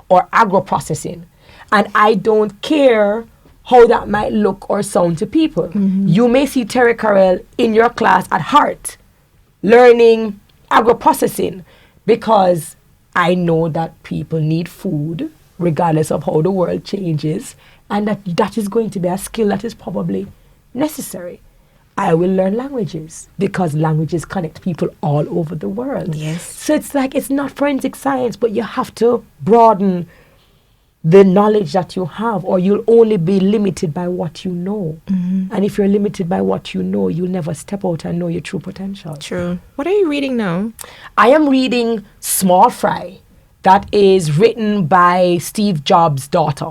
or agro-processing. And I don't care how that might look or sound to people. You may see Terri Karelle in your class at heart, learning agro-processing, because I know that people need food, regardless of how the world changes, and that is going to be a skill that is probably necessary. I will learn languages because languages connect people all over the world. Yes. So it's not forensic science, but you have to broaden the knowledge that you have, or you'll only be limited by what you know. And if you're limited by what you know, you'll never step out and know your true potential. True. What are you reading now? I am reading Small Fry. That is written by Steve Jobs' daughter.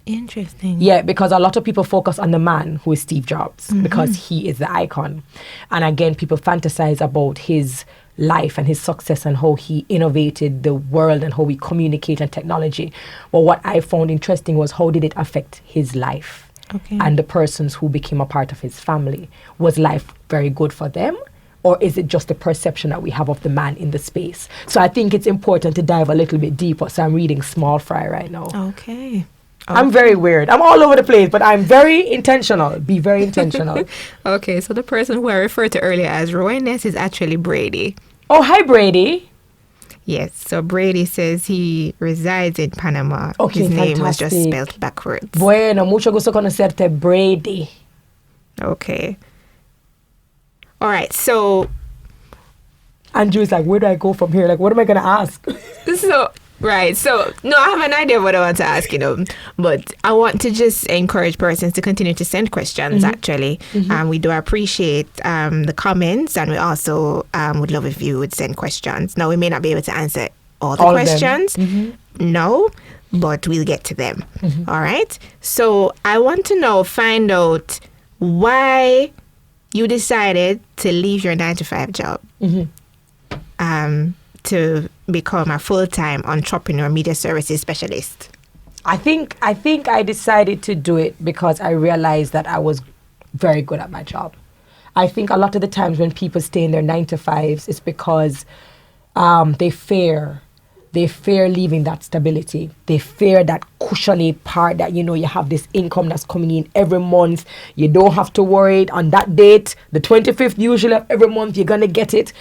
Interesting. Yeah, because a lot of people focus on the man who is Steve Jobs because he is the icon. And again, people fantasize about his life and his success and how he innovated the world and how we communicate and technology. But what I found interesting was how did it affect his life and the persons who became a part of his family? Was life very good for them? Or is it just the perception that we have of the man in the space? So I think it's important to dive a little bit deeper. So I'm reading Small Fry right now. Okay. I'm very weird. I'm all over the place, but I'm very intentional. Be very intentional. Okay, so the person who I referred to earlier as Rowaness is actually Brady. Oh, hi, Brady. Yes, so Brady says he resides in Panama. Okay, his name was fantastic. just spelled backwards. Bueno, mucho gusto conocerte, Brady. Okay. All right, so Andrew's like, where do I go from here? Like, what am I going to ask? So no, I have an idea of what I want to ask, but I want to just encourage persons to continue to send questions, actually. We do appreciate the comments, and we also would love if you would send questions. Now, we may not be able to answer all the questions, no, but we'll get to them. All right? So I want to find out why you decided to leave your 9-to-5 job to become a full-time entrepreneur media services specialist. I think I decided to do it because I realized that I was very good at my job. I think a lot of the times when people stay in their 9-to-5s, it's because they fear leaving that stability. They fear that cushiony part that, you have this income that's coming in every month. You don't have to worry on that date, the 25th usually of every month, you're going to get it.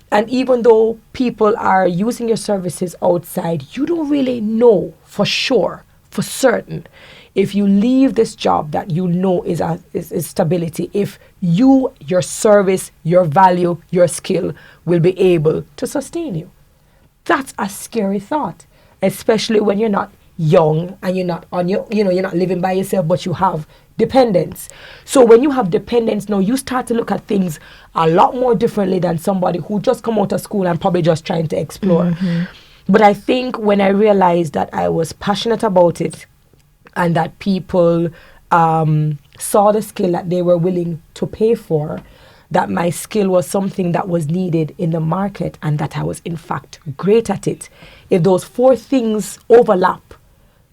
And even though people are using your services outside, you don't really know for sure, for certain, if you leave this job that is stability, if your service, your value, your skill will be able to sustain you. That's a scary thought, especially when you're not young and you're not you're not living by yourself, but you have dependents. So when you have dependents now, you start to look at things a lot more differently than somebody who just come out of school and probably just trying to explore. But I think when I realized that I was passionate about it and that people saw the skill that they were willing to pay for, that my skill was something that was needed in the market and that I was in fact great at it. If those four things overlap,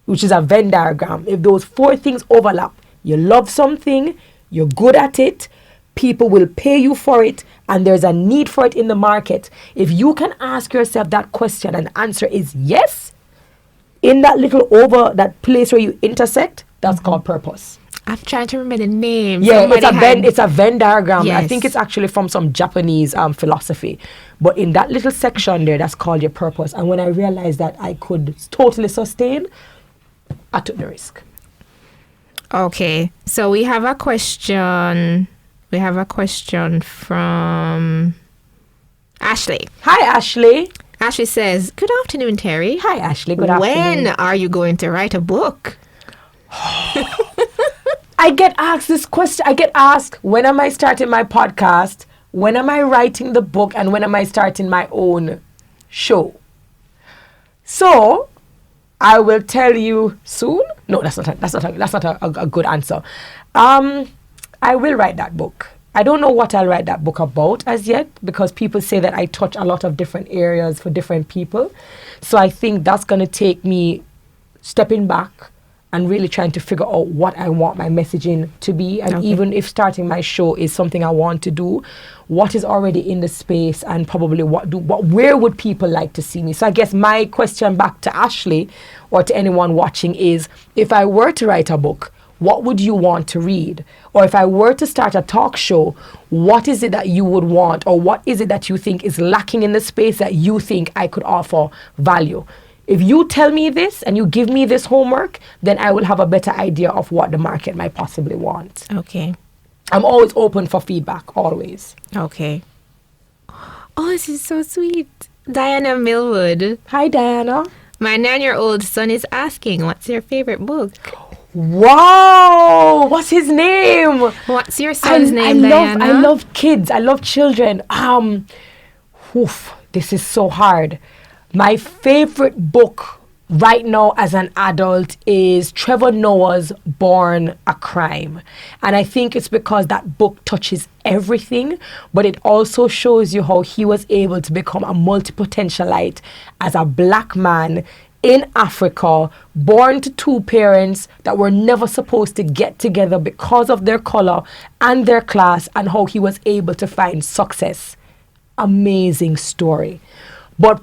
which is a Venn diagram, if those four things overlap, you love something, you're good at it, people will pay you for it, and there's a need for it in the market. If you can ask yourself that question and the answer is yes, in that that place where you intersect, that's called purpose. I'm trying to remember the name. Yeah, it's a Venn diagram. Yes. I think it's actually from some Japanese philosophy. But in that little section there, that's called your purpose. And when I realized that I could totally sustain, I took the risk. Okay, so we have a question. We have a question from Ashley. Hi, Ashley. Ashley says, "Good afternoon, Terri." Hi, Ashley. Good afternoon. When are you going to write a book? I get asked this question. I get asked, when am I starting my podcast? When am I writing the book? And when am I starting my own show? So, I will tell you soon. No, that's not a good answer. I will write that book. I don't know what I'll write that book about as yet, because people say that I touch a lot of different areas for different people. So I think that's going to take me stepping back and really trying to figure out what I want my messaging to be. And even if starting my show is something I want to do, what is already in the space, and probably where would people like to see me? So I guess my question back to Ashley or to anyone watching is, if I were to write a book, what would you want to read? Or if I were to start a talk show, what is it that you would want? Or what is it that you think is lacking in the space that you think I could offer value? If you tell me this and you give me this homework, then I will have a better idea of what the market might possibly want. Okay. I'm always open for feedback, always. Okay. Oh, this is so sweet. Diana Millwood. Hi, Diana. My 9-year-old son is asking, what's your favorite book? Wow, what's his name? What's your son's name, Diana? I love kids. I love children. This is so hard. My favorite book right now as an adult is Trevor Noah's Born a Crime. And I think it's because that book touches everything, but it also shows you how he was able to become a multi-potentialite as a black man in Africa, born to two parents that were never supposed to get together because of their color and their class, and how he was able to find success. Amazing story. But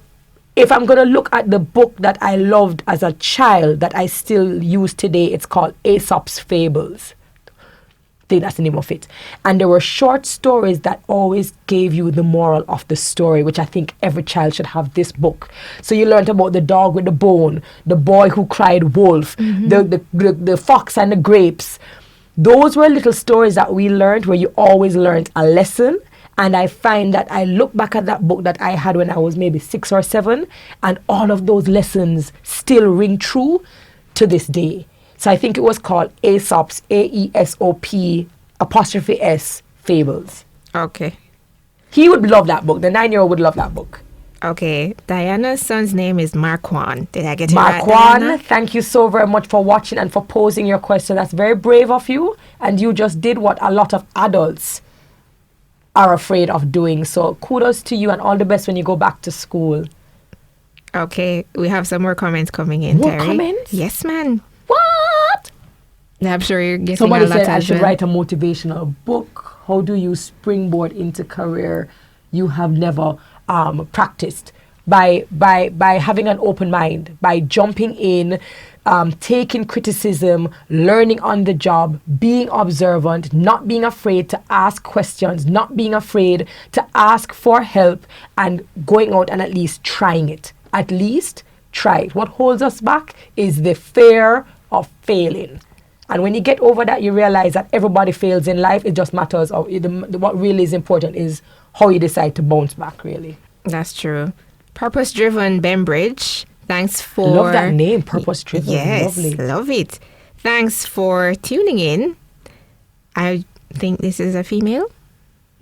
if I'm going to look at the book that I loved as a child that I still use today, it's called Aesop's Fables. I think that's the name of it. And there were short stories that always gave you the moral of the story, which I think every child should have this book. So you learned about the dog with the bone, the boy who cried wolf, the fox and the grapes. Those were little stories that we learned where you always learned a lesson. And I find that I look back at that book that I had when I was maybe 6 or 7, and all of those lessons still ring true to this day. So I think it was called Aesop's, AESOP 'S Fables. Okay. He would love that book. The 9-year-old would love that book. Okay. Diana's son's name is Marquand. Did I get it right, Marquand, Diana? thank you so very much for watching and for posing your question. That's very brave of you. And you just did what a lot of adults are afraid of doing. So kudos to you, and all the best when you go back to school. Okay. We have some more comments coming in, More Terri. comments? Yes, man. What? I'm sure you're getting Somebody a lot said I as should well. write a motivational book. How do you springboard into career you have never practiced? By having an open mind, by jumping in, taking criticism, learning on the job, being observant, not being afraid to ask questions, not being afraid to ask for help, and going out and at least trying it. At least try it. What holds us back is the fear of failing. And when you get over that, you realize that everybody fails in life. It just matters of what really is important is how you decide to bounce back, really. That's true. Purpose-driven Bembridge. Thanks for... Love that name, Purpose-driven. Yes, Lovely. love it. Thanks for tuning in. I think this is a female.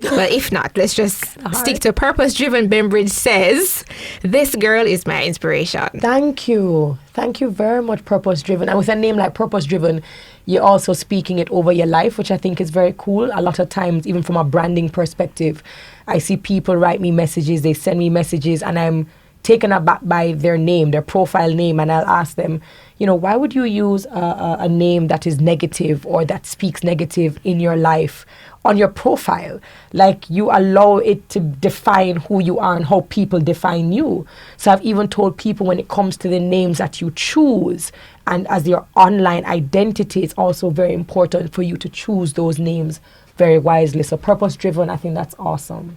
But if not, let's just stick to purpose-driven. Bembridge says, this girl is my inspiration. Thank you. Thank you very much, purpose-driven. And with a name like purpose-driven, you're also speaking it over your life, which I think is very cool. A lot of times, even from a branding perspective, I see people write me messages, they send me messages, and I'm taken aback by their name, their profile name, and I'll ask them, why would you use a name that is negative or that speaks negative in your life on your profile? Like, you allow it to define who you are and how people define you. So I've even told people, when it comes to the names that you choose and as your online identity, it's also very important for you to choose those names very wisely. So purpose-driven, I think that's awesome.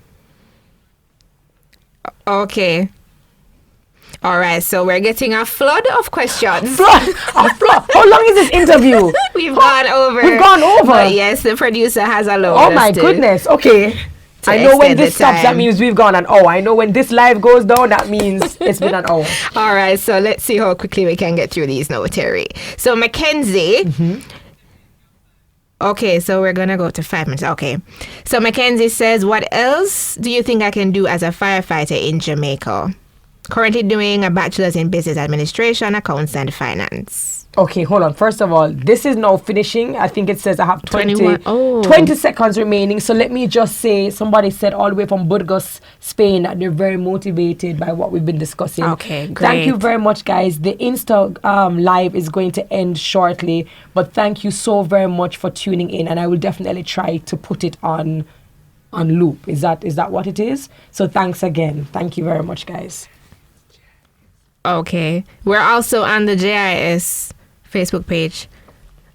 Okay. All right, so we're getting a flood of questions. A flood? How long is this interview? We've gone over. But yes, the producer has allowed us. Oh my goodness. Okay. I know when this stops, that means we've gone an hour. I know when this live goes down, that means it's been an hour. All right, so let's see how quickly we can get through these now, Terry. So Mackenzie. Okay, so we're going to go to 5 minutes. Okay. So Mackenzie says, what else do you think I can do as a firefighter in Jamaica? Currently doing a bachelor's in business administration, accounts, and finance. Okay, hold on. First of all, this is now finishing. I think it says I have 20 seconds remaining. So let me just say, somebody said all the way from Burgos, Spain, that they're very motivated by what we've been discussing. Okay, great. Thank you very much, guys. The Insta live is going to end shortly, but thank you so very much for tuning in, and I will definitely try to put it on loop. Is that what it is? So thanks again. Thank you very much, guys. Okay. We're also on the JIS Facebook page.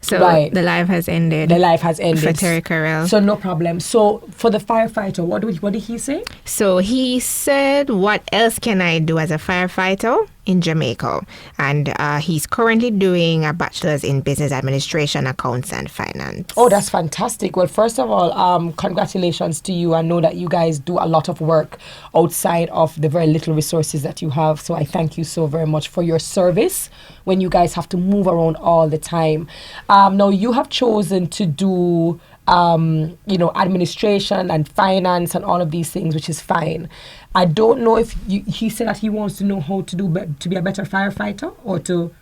So the live has ended. The live has ended. For Terri Karelle. So no problem. So for the firefighter, what did he say? So he said, what else can I do as a firefighter in Jamaica? And he's currently doing a bachelor's in business administration, accounts, and finance. Oh, that's fantastic. Well, first of all, congratulations to you. I know that you guys do a lot of work outside of the very little resources that you have. So I thank you so very much for your service when you guys have to move around all the time. Now, you have chosen to do administration and finance and all of these things, which is fine. I don't know if he said that he wants to know how to be a better firefighter, or to...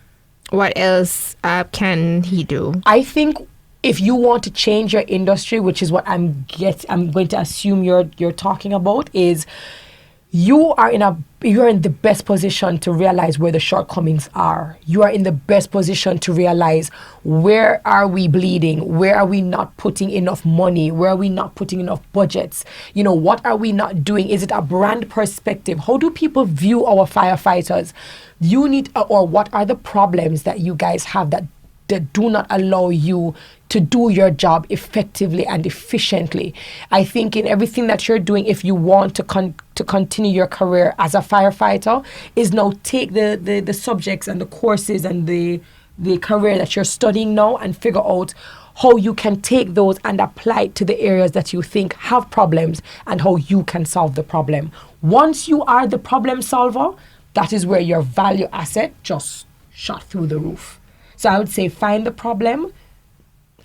What else can he do? I think if you want to change your industry, which is what I'm going to assume you're talking about, is you're in the best position to realize where the shortcomings are. You are in the best position to realize, where are we bleeding? Where are we not putting enough money? Where are we not putting enough budgets? What are we not doing? Is it a brand perspective? How do people view our firefighters? What are the problems that you guys have that do not allow you to do your job effectively and efficiently? I think in everything that you're doing, if you want to continue your career as a firefighter, is now take the subjects and the courses and the career that you're studying now, and figure out how you can take those and apply it to the areas that you think have problems, and how you can solve the problem. Once you are the problem solver, that is where your value asset just shot through the roof. So I would say, find the problem,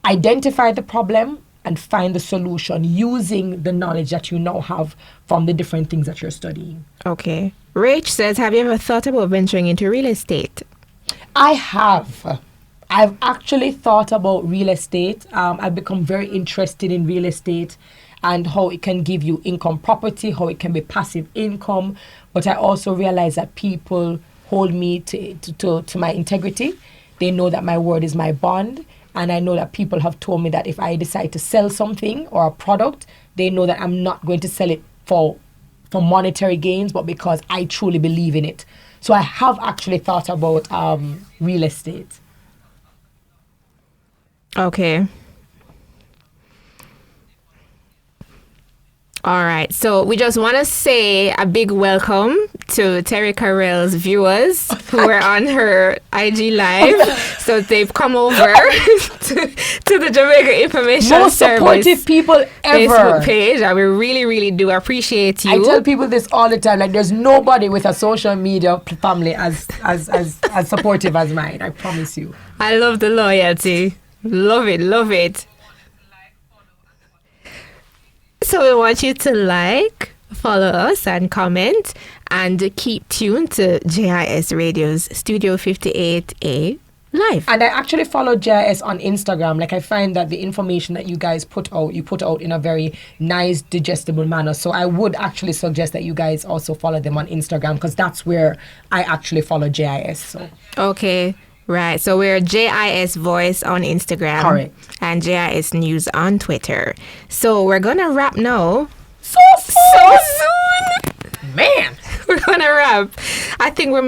identify the problem, and find the solution using the knowledge that you now have from the different things that you're studying. Okay. Rach says, have you ever thought about venturing into real estate? I have. I've actually thought about real estate. I've become very interested in real estate and how it can give you income property, how it can be passive income. But I also realize that people hold me to my integrity. They know that my word is my bond. And I know that people have told me that if I decide to sell something or a product, they know that I'm not going to sell it for monetary gains, but because I truly believe in it. So I have actually thought about real estate. Okay. All right. So we just want to say a big welcome to Terri Karelle's viewers who are on her IG Live. So they've come over to the Jamaica Information Most Service supportive people ever. Facebook page. And we really, really do appreciate you. I tell people this all the time. Like, there's nobody with a social media family as supportive as mine. I promise you. I love the loyalty. Love it. Love it. So we want you to like, follow us and comment and keep tuned to JIS Radio's Studio 58A Live. And I actually follow JIS on Instagram. Like, I find that the information that you guys put out in a very nice, digestible manner. So I would actually suggest that you guys also follow them on Instagram, because that's where I actually follow JIS. So. Okay, right. So we're JIS Voice on Instagram. Correct. And JIS News on Twitter. So we're going to wrap now. So soon! Man! We're going to wrap. I think we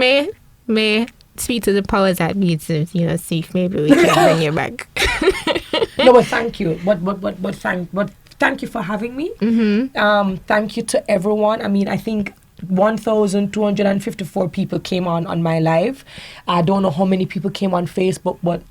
may speak to the powers that be to, see if maybe we can bring you back. No, but thank you. But thank you for having me. Mm-hmm. Thank you to everyone. I mean, I think 1,254 people came on my live. I don't know how many people came on Facebook, but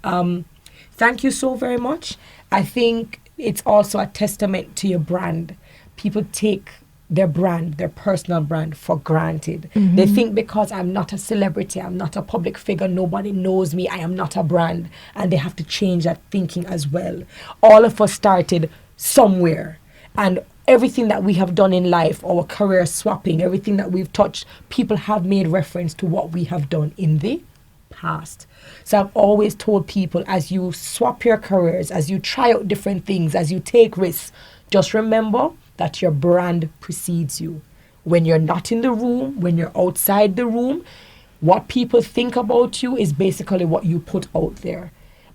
thank you so very much. I think it's also a testament to your brand. People take their brand, their personal brand, for granted. Mm-hmm. They think because I'm not a celebrity, I'm not a public figure, nobody knows me, I am not a brand. And they have to change that thinking as well. All of us started somewhere. And everything that we have done in life, our career swapping, everything that we've touched, people have made reference to what we have done in the past. So I've always told people, as you swap your careers, as you try out different things, as you take risks, just remember that your brand precedes you. When you're not in the room, when you're outside the room, what people think about you is basically what you put out there.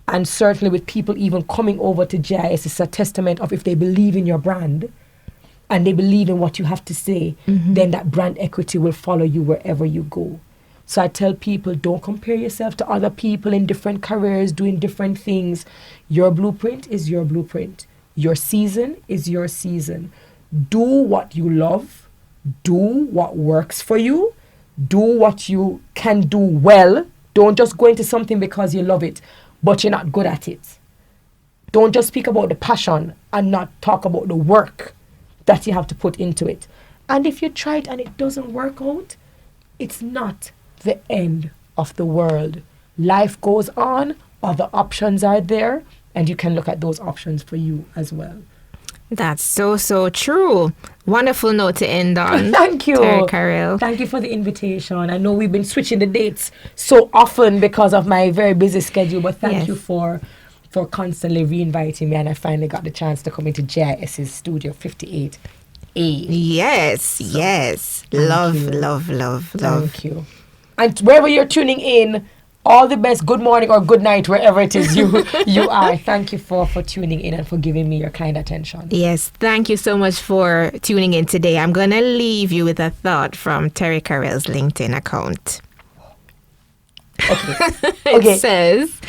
And certainly with people even coming over to JIS, it's a testament of, if they believe in your brand and they believe in what you have to say, then that brand equity will follow you wherever you go. So I tell people, don't compare yourself to other people in different careers, doing different things. Your blueprint is your blueprint. Your season is your season. Do what you love. Do what works for you. Do what you can do well. Don't just go into something because you love it, but you're not good at it. Don't just speak about the passion and not talk about the work that you have to put into it. And if you try it and it doesn't work out, it's not the end of the world. Life goes on. Other options are there, and you can look at those options for you as well. That's so true. Wonderful note to end on. Thank you. Terri Karelle. Thank you for the invitation. I know we've been switching the dates so often because of my very busy schedule, but thank you for constantly re-inviting me, and I finally got the chance to come into JIS's Studio 58A. Yes. Love. Thank you. And wherever you're tuning in, all the best, good morning or good night, wherever it is you are. Thank you for tuning in and for giving me your kind attention. Yes, thank you so much for tuning in today. I'm going to leave you with a thought from Terri Karelle's LinkedIn account. Okay. It says,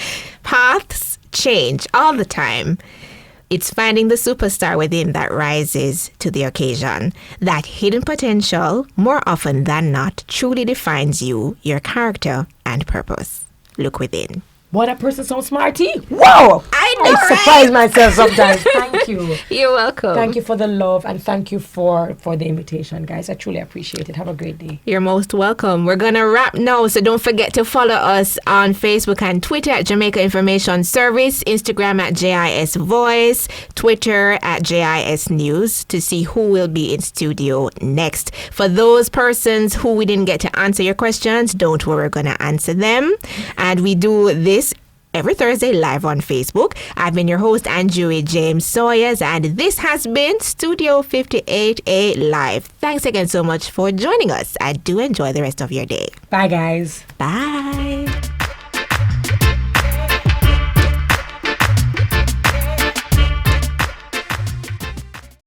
paths change all the time. It's finding the superstar within that rises to the occasion. That hidden potential, more often than not, truly defines you, your character, and purpose. Look within. What a person, so smarty. Whoa! I surprise myself sometimes. Thank you. You're welcome. Thank you for the love, and thank you for the invitation, guys. I truly appreciate it. Have a great day. You're most welcome. We're going to wrap now, so don't forget to follow us on Facebook and Twitter at Jamaica Information Service, Instagram at JIS Voice, Twitter at JIS News to see who will be in studio next. For those persons who we didn't get to answer your questions, don't worry, we're going to answer them. And we do this every Thursday live on Facebook. I've been your host, Andrew James Sawyers, and this has been Studio 58A Live. Thanks again so much for joining us. I do enjoy the rest of your day. Bye, guys. Bye.